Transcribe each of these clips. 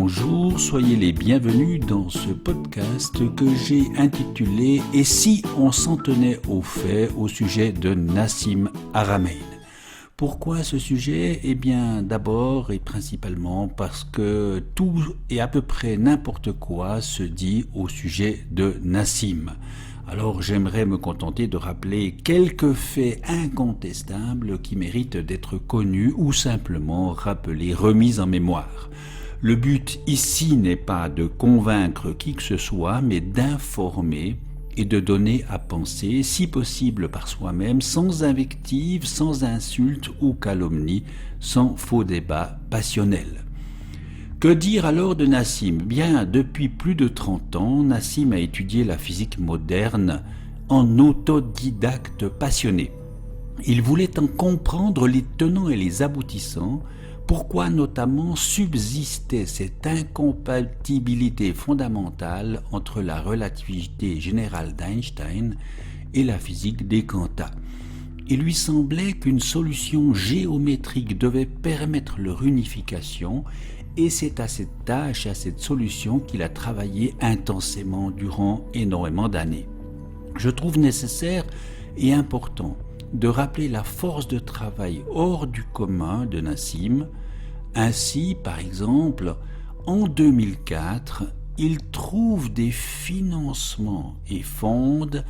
bonjour, soyez les bienvenus dans ce podcast que j'ai intitulé « Et si on s'en tenait aux faits au sujet de Nassim Haramein ?» Pourquoi ce sujet ? Eh bien, d'abord et principalement parce que tout et à peu près n'importe quoi se dit au sujet de Nassim. Alors j'aimerais me contenter de rappeler quelques faits incontestables qui méritent d'être connus ou simplement rappelés, remis en mémoire. Le but ici n'est pas de convaincre qui que ce soit, mais d'informer et de donner à penser, si possible par soi-même, sans invective, sans insulte ou calomnie, sans faux débat passionnel. Que dire alors de Nassim ? Bien, depuis plus de 30 ans, Nassim a étudié la physique moderne en autodidacte passionné. Il voulait en comprendre les tenants et les aboutissants, pourquoi notamment subsistait cette incompatibilité fondamentale entre la relativité générale d'Einstein et la physique des quanta. Il lui semblait qu'une solution géométrique devait permettre leur unification, et c'est à cette tâche, à cette solution qu'il a travaillé intensément durant énormément d'années. Je trouve nécessaire et important de rappeler la force de travail hors du commun de Nassim. Ainsi, par exemple, en 2004, il trouve des financements et fonde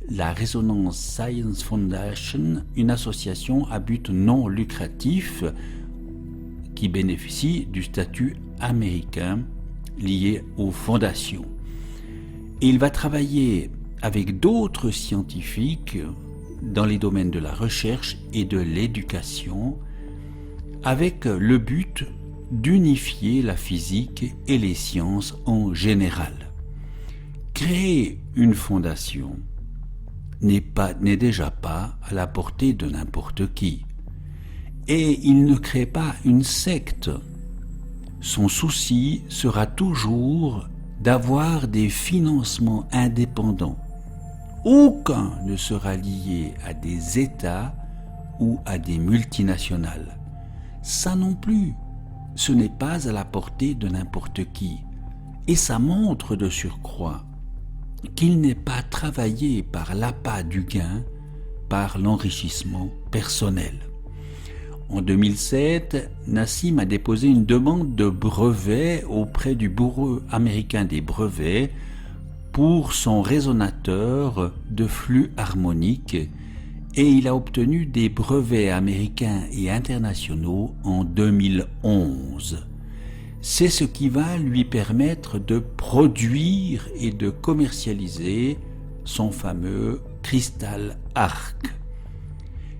la Resonance Science Foundation, une association à but non lucratif qui bénéficie du statut américain lié aux fondations. Et il va travailler avec d'autres scientifiques dans les domaines de la recherche et de l'éducation, avec le but d'unifier la physique et les sciences en général. Créer une fondation n'est déjà pas à la portée de n'importe qui. Et il ne crée pas une secte. Son souci sera toujours d'avoir des financements indépendants. Aucun ne sera lié à des États ou à des multinationales. Ça non plus, ce n'est pas à la portée de n'importe qui. Et ça montre de surcroît qu'il n'est pas travaillé par l'appât du gain, par l'enrichissement personnel. En 2007, Nassim a déposé une demande de brevet auprès du Bureau américain des brevets pour son résonateur de flux harmonique, et il a obtenu des brevets américains et internationaux en 2011. C'est ce qui va lui permettre de produire et de commercialiser son fameux Crystal Arc.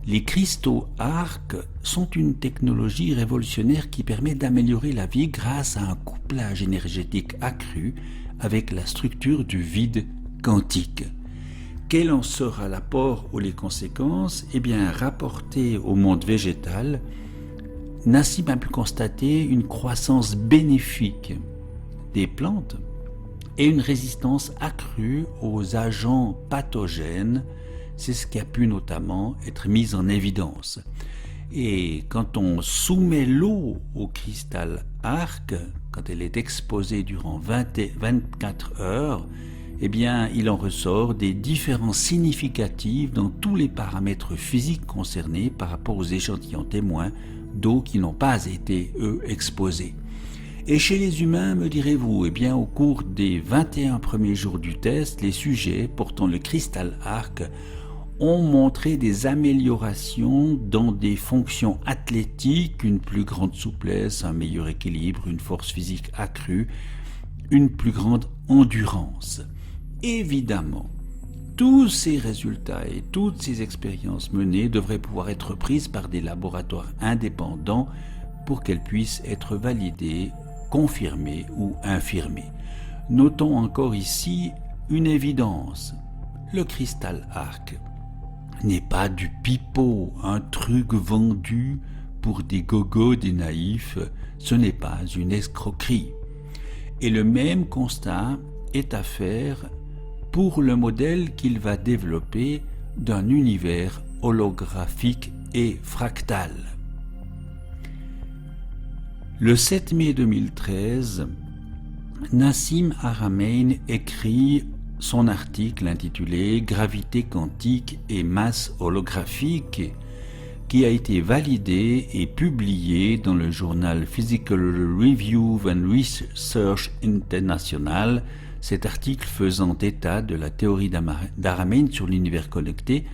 Les cristaux arc sont une technologie révolutionnaire qui permet d'améliorer la vie grâce à un couplage énergétique accru avec la structure du vide quantique. Quel en sera l'apport ou les conséquences ? Eh bien, rapporté au monde végétal, Nassim a pu constater une croissance bénéfique des plantes et une résistance accrue aux agents pathogènes. C'est ce qui a pu notamment être mis en évidence. Et quand on soumet l'eau au cristal arc, quand elle est exposée durant 24 heures, eh bien, il en ressort des différences significatives dans tous les paramètres physiques concernés par rapport aux échantillons témoins d'eau qui n'ont pas été, eux, exposés. Et chez les humains, me direz-vous, eh bien, au cours des 21 premiers jours du test, les sujets portant le cristal arc ont montré des améliorations dans des fonctions athlétiques, une plus grande souplesse, un meilleur équilibre, une force physique accrue, une plus grande endurance. Évidemment, tous ces résultats et toutes ces expériences menées devraient pouvoir être prises par des laboratoires indépendants pour qu'elles puissent être validées, confirmées ou infirmées. Notons encore ici une évidence. Le cristal arc n'est pas du pipeau, un truc vendu pour des gogos, des naïfs, ce n'est pas une escroquerie. Et le même constat est à faire pour le modèle qu'il va développer d'un univers holographique et fractal. Le 7 mai 2013, Nassim Haramein écrit son article intitulé « Gravité quantique et masse holographique » qui a été validé et publié dans le journal Physical Review and Research International, cet article faisant état de la théorie d'Haramein sur l'univers connecté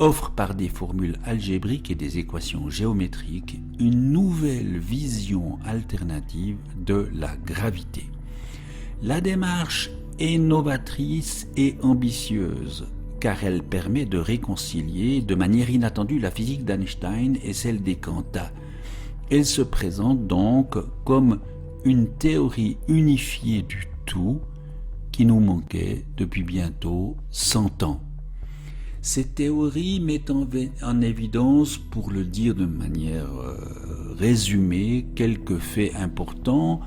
offre par des formules algébriques et des équations géométriques une nouvelle vision alternative de la gravité. La démarche est novatrice et ambitieuse, car elle permet de réconcilier de manière inattendue la physique d'Einstein et celle des quanta. Elle se présente donc comme une théorie unifiée du tout qui nous manquait depuis bientôt 100 ans. Cette théorie met en évidence, pour le dire de manière résumée, quelques faits importants.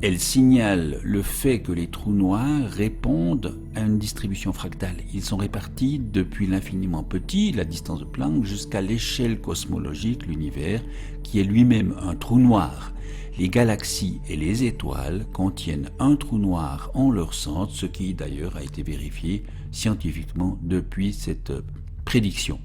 Elle signale le fait que les trous noirs répondent à une distribution fractale. Ils sont répartis depuis l'infiniment petit, la distance de Planck, jusqu'à l'échelle cosmologique, l'univers, qui est lui-même un trou noir. Les galaxies et les étoiles contiennent un trou noir en leur centre, ce qui d'ailleurs a été vérifié scientifiquement depuis cette prédiction.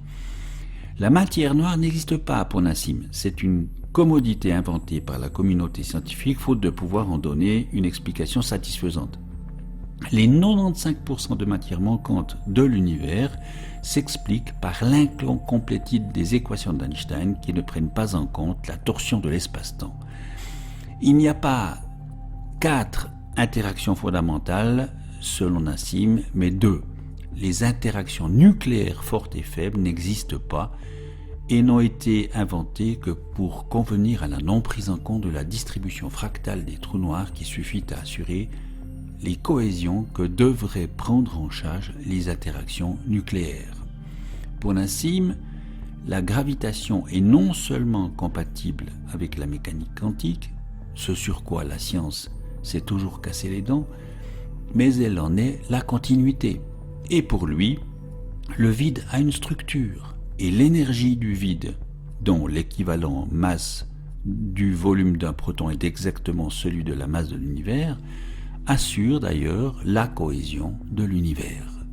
La matière noire n'existe pas pour Nassim. C'est une commodité inventée par la communauté scientifique faute de pouvoir en donner une explication satisfaisante. Les 95% de matière manquante de l'univers s'expliquent par l'incomplétude des équations d'Einstein qui ne prennent pas en compte la torsion de l'espace-temps. Il n'y a pas 4 interactions fondamentales selon Nassim, mais 2. Les interactions nucléaires fortes et faibles n'existent pas et n'ont été inventées que pour convenir à la non prise en compte de la distribution fractale des trous noirs qui suffit à assurer les cohésions que devraient prendre en charge les interactions nucléaires. Pour Nassim, la gravitation est non seulement compatible avec la mécanique quantique, ce sur quoi la science s'est toujours cassé les dents, mais elle en est la continuité. Et pour lui, le vide a une structure, et l'énergie du vide, dont l'équivalent masse du volume d'un proton est exactement celui de la masse de l'univers, assure d'ailleurs la cohésion de l'univers.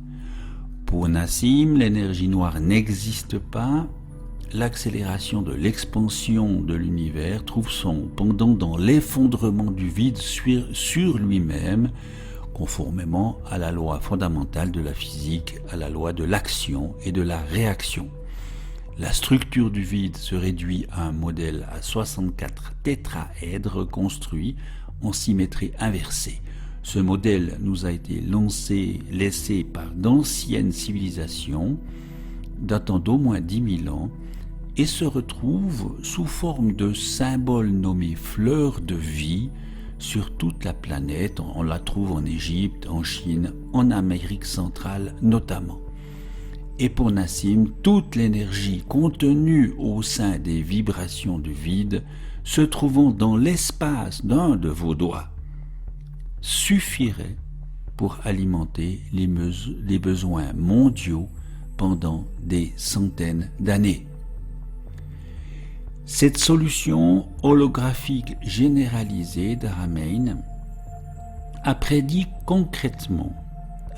Pour Nassim, l'énergie noire n'existe pas. L'accélération de l'expansion de l'univers trouve son pendant dans l'effondrement du vide sur lui-même, conformément à la loi fondamentale de la physique, à la loi de l'action et de la réaction. La structure du vide se réduit à un modèle à 64 tétraèdres construit en symétrie inversée. Ce modèle nous a été laissé par d'anciennes civilisations datant d'au moins 10 000 ans et se retrouve sous forme de symboles nommés fleurs de vie sur toute la planète. On la trouve en Égypte, en Chine, en Amérique centrale notamment. Et pour Nassim, toute l'énergie contenue au sein des vibrations du vide se trouvant dans l'espace d'un de vos doigts suffirait pour alimenter les besoins mondiaux pendant des centaines d'années. Cette solution holographique généralisée d'Haramein a prédit concrètement,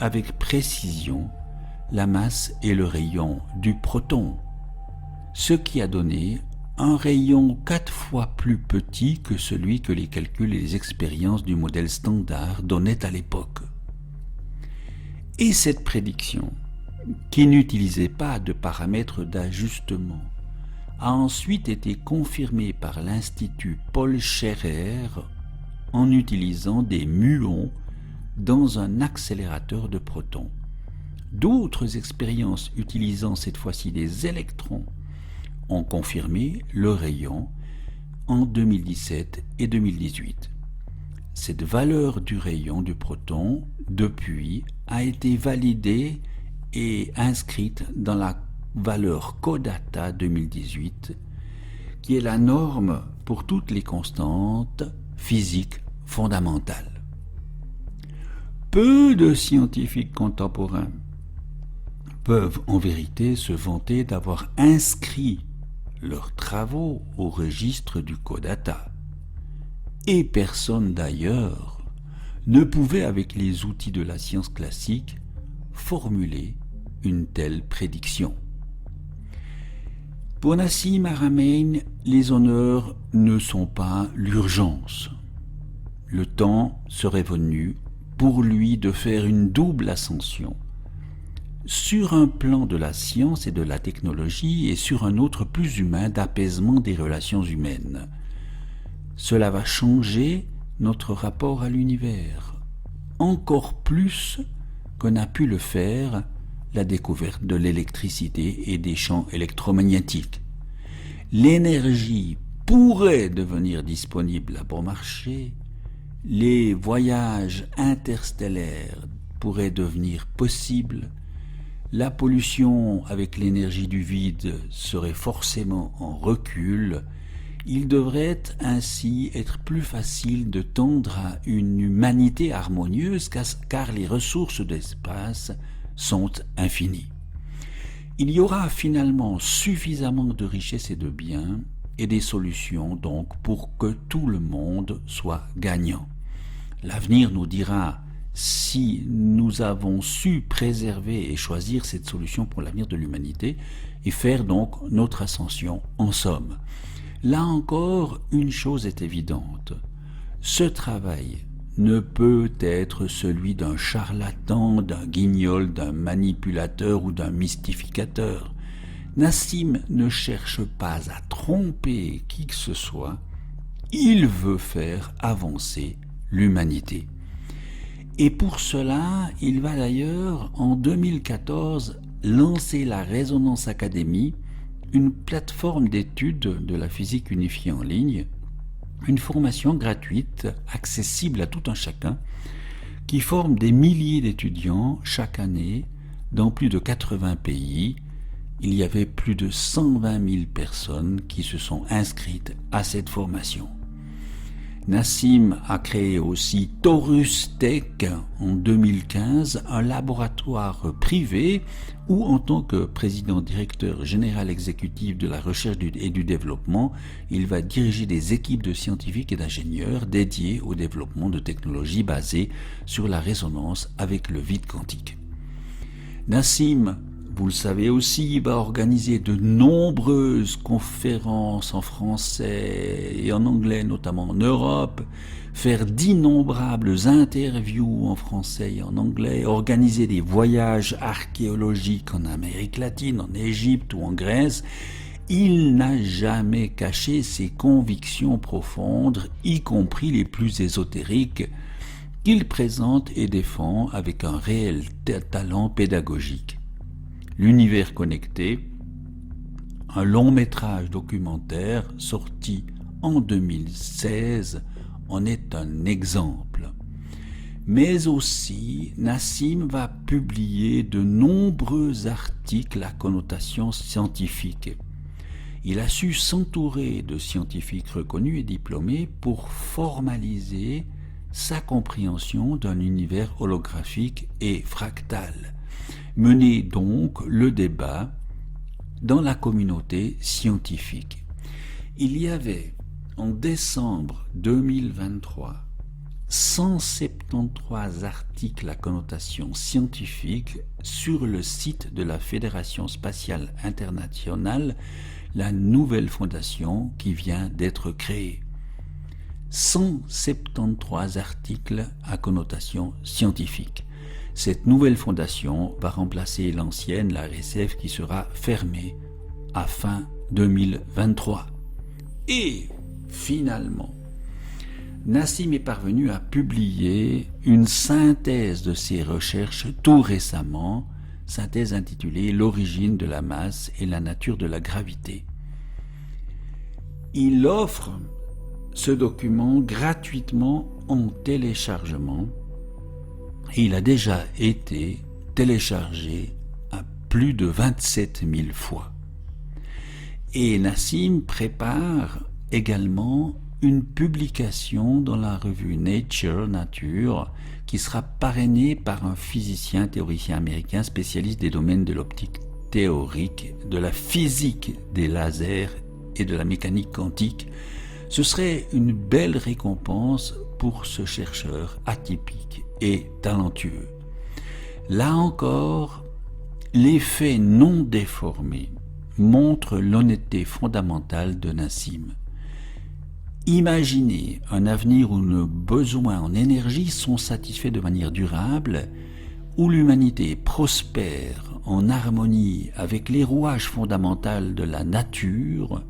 avec précision, la masse et le rayon du proton, ce qui a donné un rayon 4 fois plus petit que celui que les calculs et les expériences du modèle standard donnaient à l'époque. Et cette prédiction, qui n'utilisait pas de paramètres d'ajustement, a ensuite été confirmée par l'Institut Paul Scherrer en utilisant des muons dans un accélérateur de protons. D'autres expériences utilisant cette fois-ci des électrons ont confirmé le rayon en 2017 et 2018. Cette valeur du rayon du proton, depuis, a été validée et inscrite dans la valeur Codata 2018, qui est la norme pour toutes les constantes physiques fondamentales. Peu de scientifiques contemporains peuvent en vérité se vanter d'avoir inscrit leurs travaux au registre du Codata. Et personne d'ailleurs ne pouvait, avec les outils de la science classique, formuler une telle prédiction. Pour Nassim Haramein, les honneurs ne sont pas l'urgence. Le temps serait venu pour lui de faire une double ascension, sur un plan de la science et de la technologie et sur un autre plus humain d'apaisement des relations humaines. Cela va changer notre rapport à l'univers, encore plus que n'a pu le faire la découverte de l'électricité et des champs électromagnétiques. L'énergie pourrait devenir disponible à bon marché, les voyages interstellaires pourraient devenir possibles, la pollution avec l'énergie du vide serait forcément en recul. Il devrait ainsi être plus facile de tendre à une humanité harmonieuse car les ressources d'espace sont infinies. Il y aura finalement suffisamment de richesses et de biens et des solutions donc pour que tout le monde soit gagnant. L'avenir nous dira si nous avons su préserver et choisir cette solution pour l'avenir de l'humanité et faire donc notre ascension en somme. Là encore, une chose est évidente. Ce travail ne peut être celui d'un charlatan, d'un guignol, d'un manipulateur ou d'un mystificateur. Nassim ne cherche pas à tromper qui que ce soit, il veut faire avancer l'humanité. Et pour cela, il va d'ailleurs, en 2014, lancer la Résonance Academy, une plateforme d'études de la physique unifiée en ligne, une formation gratuite, accessible à tout un chacun, qui forme des milliers d'étudiants chaque année dans plus de 80 pays. Il y avait plus de 120 000 personnes qui se sont inscrites à cette formation. Nassim a créé aussi Taurus Tech en 2015, un laboratoire privé où, en tant que président-directeur général exécutif de la recherche et du développement, il va diriger des équipes de scientifiques et d'ingénieurs dédiées au développement de technologies basées sur la résonance avec le vide quantique. Nassim, vous le savez aussi, va organiser de nombreuses conférences en français et en anglais, notamment en Europe, faire d'innombrables interviews en français et en anglais, organiser des voyages archéologiques en Amérique latine, en Égypte ou en Grèce. Il n'a jamais caché ses convictions profondes, y compris les plus ésotériques, qu'il présente et défend avec un réel talent pédagogique. L'univers connecté, un long métrage documentaire sorti en 2016, en est un exemple. Mais aussi, Nassim va publier de nombreux articles à connotation scientifique. Il a su s'entourer de scientifiques reconnus et diplômés pour formaliser sa compréhension d'un univers holographique et fractal. Mener donc le débat dans la communauté scientifique. Il y avait en décembre 2023 173 articles à connotation scientifique sur le site de la Fédération spatiale internationale, la nouvelle fondation qui vient d'être créée. 173 articles à connotation scientifique. Cette nouvelle fondation va remplacer l'ancienne, la RSF, qui sera fermée à fin 2023. Et finalement, Nassim est parvenu à publier une synthèse de ses recherches tout récemment, synthèse intitulée « L'origine de la masse et la nature de la gravité ». Il offre ce document gratuitement en téléchargement. Et il a déjà été téléchargé à plus de 27 000 fois. Et Nassim prépare également une publication dans la revue Nature, qui sera parrainée par un physicien théoricien américain spécialiste des domaines de l'optique théorique, de la physique des lasers et de la mécanique quantique. Ce serait une belle récompense pour ce chercheur atypique et talentueux. Là encore, les faits non déformés montrent l'honnêteté fondamentale de Nassim. Imaginez un avenir où nos besoins en énergie sont satisfaits de manière durable, où l'humanité prospère en harmonie avec les rouages fondamentaux de la nature,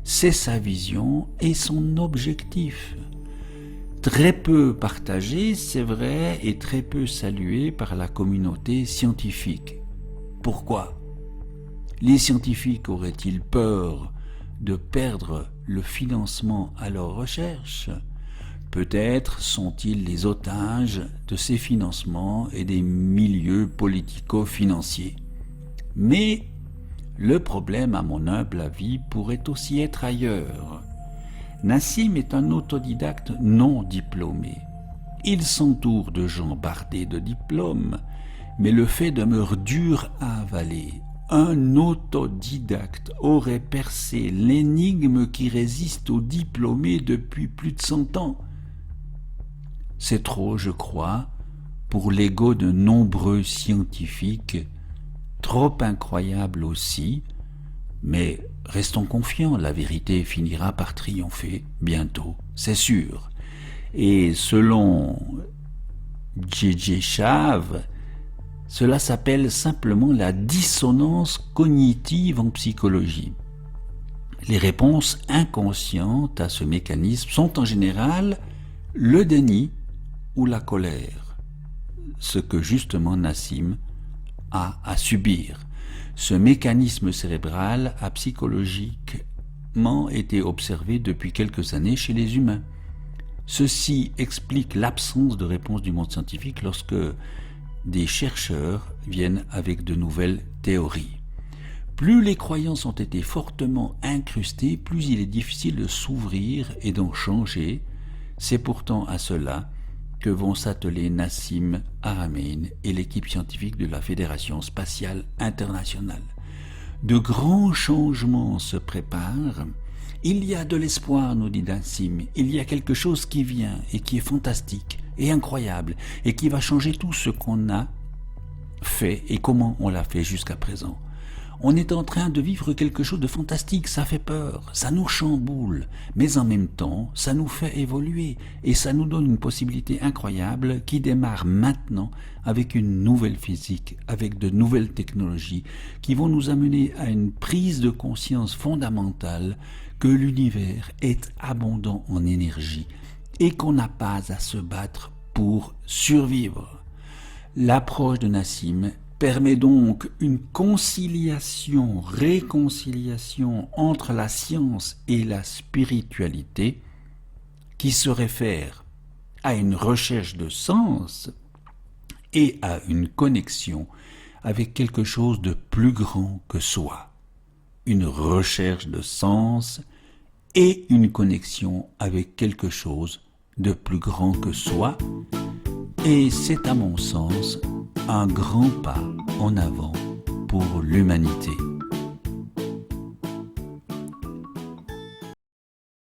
c'est sa vision et son objectif. Très peu partagé, c'est vrai, et très peu salué par la communauté scientifique. Pourquoi ? Les scientifiques auraient-ils peur de perdre le financement à leurs recherches ? Peut-être sont-ils les otages de ces financements et des milieux politico-financiers. Mais le problème, à mon humble avis, pourrait aussi être ailleurs. Nassim est un autodidacte non diplômé. Il s'entoure de gens bardés de diplômes, mais le fait demeure dur à avaler. Un autodidacte aurait percé l'énigme qui résiste aux diplômés depuis plus de 100 ans. C'est trop, je crois, pour l'ego de nombreux scientifiques, trop incroyable aussi, mais restons confiants, la vérité finira par triompher bientôt, c'est sûr. Et selon J.J. Chave, cela s'appelle simplement la dissonance cognitive en psychologie. Les réponses inconscientes à ce mécanisme sont en général le déni ou la colère, ce que justement Nassim a à subir. Ce mécanisme cérébral a psychologiquement été observé depuis quelques années chez les humains. Ceci explique l'absence de réponse du monde scientifique lorsque des chercheurs viennent avec de nouvelles théories. Plus les croyances ont été fortement incrustées, plus il est difficile de s'ouvrir et d'en changer. C'est pourtant à cela que vont s'atteler Nassim Haramein et l'équipe scientifique de la Fédération spatiale internationale. De grands changements se préparent. Il y a de l'espoir, nous dit Nassim. Il y a quelque chose qui vient et qui est fantastique et incroyable et qui va changer tout ce qu'on a fait et comment on l'a fait jusqu'à présent. On est en train de vivre quelque chose de fantastique, ça fait peur, ça nous chamboule, mais en même temps, ça nous fait évoluer et ça nous donne une possibilité incroyable qui démarre maintenant avec une nouvelle physique, avec de nouvelles technologies qui vont nous amener à une prise de conscience fondamentale que l'univers est abondant en énergie et qu'on n'a pas à se battre pour survivre. L'approche de Nassim permet donc une réconciliation entre la science et la spiritualité qui se réfère à une recherche de sens et à une connexion avec quelque chose de plus grand que soi. Une recherche de sens et une connexion avec quelque chose de plus grand que soi. Et c'est à mon sens un grand pas en avant pour l'humanité.